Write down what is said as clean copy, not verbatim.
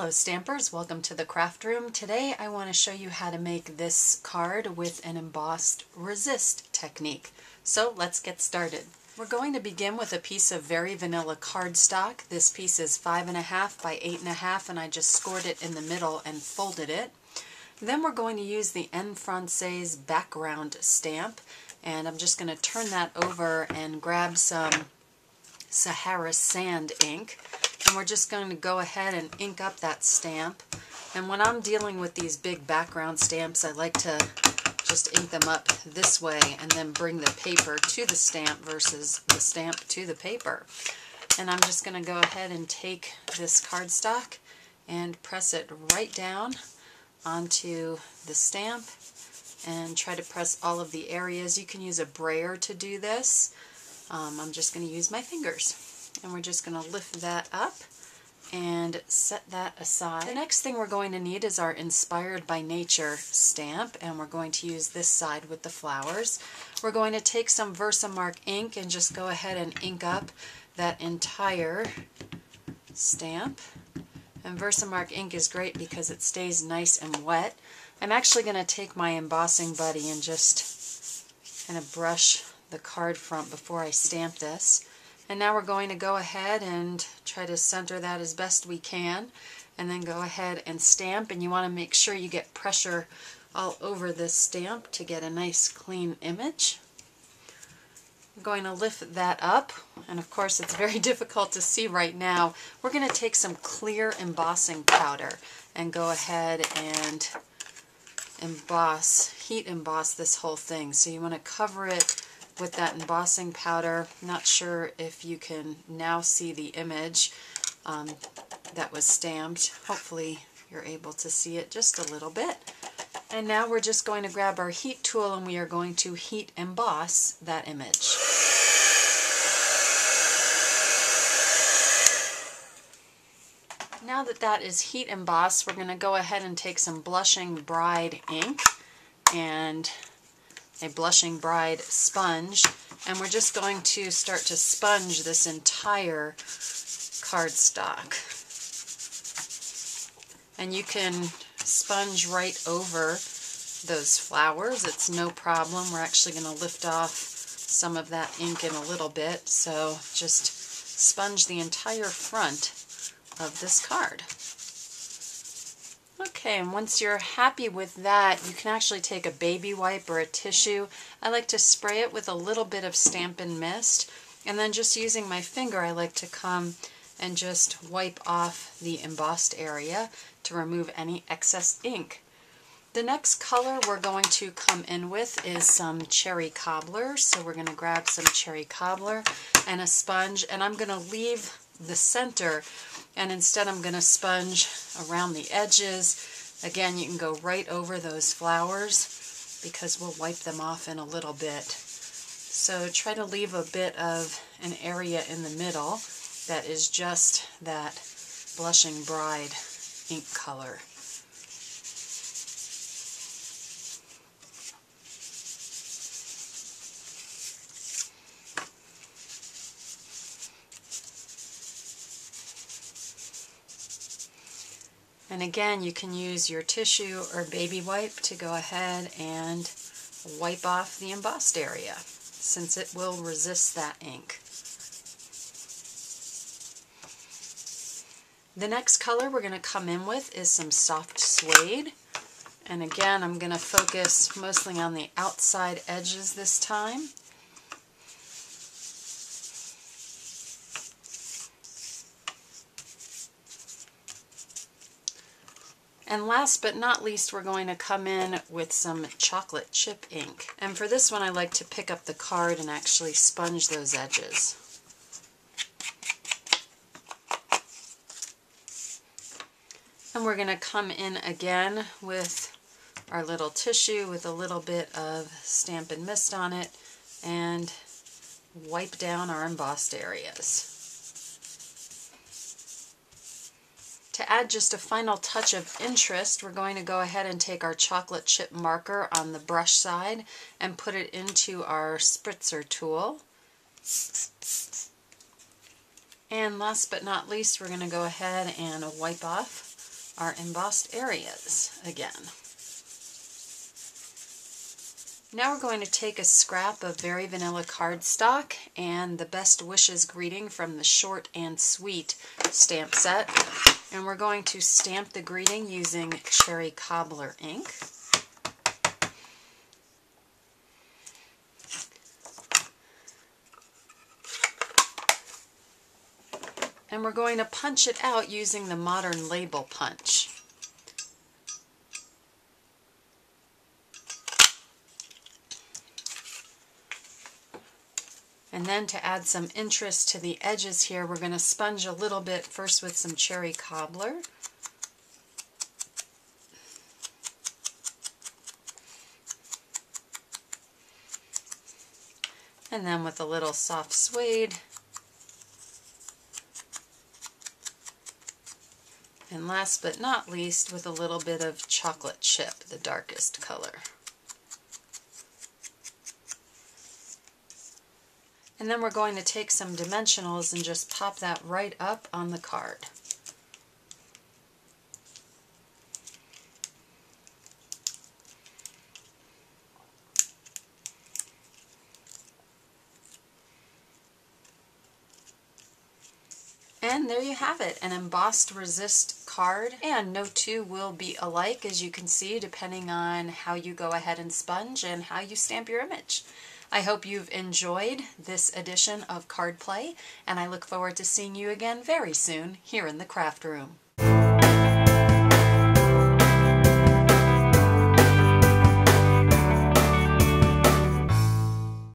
Hello Stampers, welcome to the craft room. Today I want to show you how to make this card with an embossed resist technique. So let's get started. We're going to begin with a piece of very vanilla cardstock. This piece is 5.5 by 8.5 and I just scored it in the middle and folded it. Then we're going to use the En Français background stamp, and I'm just going to turn that over and grab some Sahara sand ink. And we're just going to go ahead and ink up that stamp. And when I'm dealing with these big background stamps, I like to just ink them up this way and then bring the paper to the stamp versus the stamp to the paper. And I'm just going to go ahead and take this cardstock and press it right down onto the stamp and try to press all of the areas. You can use a brayer to do this. I'm just going to use my fingers. And we're just going to lift that up and set that aside. The next thing we're going to need is our Inspired by Nature stamp, and we're going to use this side with the flowers. We're going to take some Versamark ink and just go ahead and ink up that entire stamp. And Versamark ink is great because it stays nice and wet. I'm actually going to take my embossing buddy and just kind of brush the card front before I stamp this. And now we're going to go ahead and try to center that as best we can, and then go ahead and stamp. And you want to make sure you get pressure all over this stamp to get a nice clean image. I'm going to lift that up, and of course it's very difficult to see right now. We're going to take some clear embossing powder and go ahead and heat emboss this whole thing. So you want to cover it with that embossing powder. Not sure if you can now see the image that was stamped. Hopefully you're able to see it just a little bit. And now we're just going to grab our heat tool and we are going to heat emboss that image. Now that that is heat embossed, we're going to go ahead and take some Blushing Bride ink and a Blushing Bride sponge, and we're just going to start to sponge this entire cardstock. And you can sponge right over those flowers, it's no problem. We're actually going to lift off some of that ink in a little bit, so just sponge the entire front of this card. Okay, and once you're happy with that, you can actually take a baby wipe or a tissue. I like to spray it with a little bit of Stampin' Mist, and then just using my finger, I like to come and just wipe off the embossed area to remove any excess ink. The next color we're going to come in with is some Cherry Cobbler. So we're going to grab some Cherry Cobbler and a sponge, and I'm going to leave the center, and instead I'm going to sponge around the edges. Again, you can go right over those flowers because we'll wipe them off in a little bit. So try to leave a bit of an area in the middle that is just that Blushing Bride ink color. And again, you can use your tissue or baby wipe to go ahead and wipe off the embossed area, since it will resist that ink. The next color we're going to come in with is some Soft Suede. And again, I'm going to focus mostly on the outside edges this time. And last but not least, we're going to come in with some chocolate chip ink. And for this one, I like to pick up the card and actually sponge those edges. And we're going to come in again with our little tissue with a little bit of Stampin' Mist on it and wipe down our embossed areas. To add just a final touch of interest, we're going to go ahead and take our chocolate chip marker on the brush side and put it into our spritzer tool. And last but not least, we're going to go ahead and wipe off our embossed areas again. Now we're going to take a scrap of Very Vanilla cardstock and the Best Wishes greeting from the Short and Sweet stamp set, and we're going to stamp the greeting using Cherry Cobbler ink. And we're going to punch it out using the modern label punch. And then to add some interest to the edges here, we're going to sponge a little bit first with some Cherry Cobbler. And then with a little soft suede. And last but not least, with a little bit of chocolate chip, the darkest color. And then we're going to take some dimensionals and just pop that right up on the card. And there you have it, an embossed resist card, and no two will be alike, as you can see, depending on how you go ahead and sponge and how you stamp your image. I hope you've enjoyed this edition of Card Play, and I look forward to seeing you again very soon here in the craft room.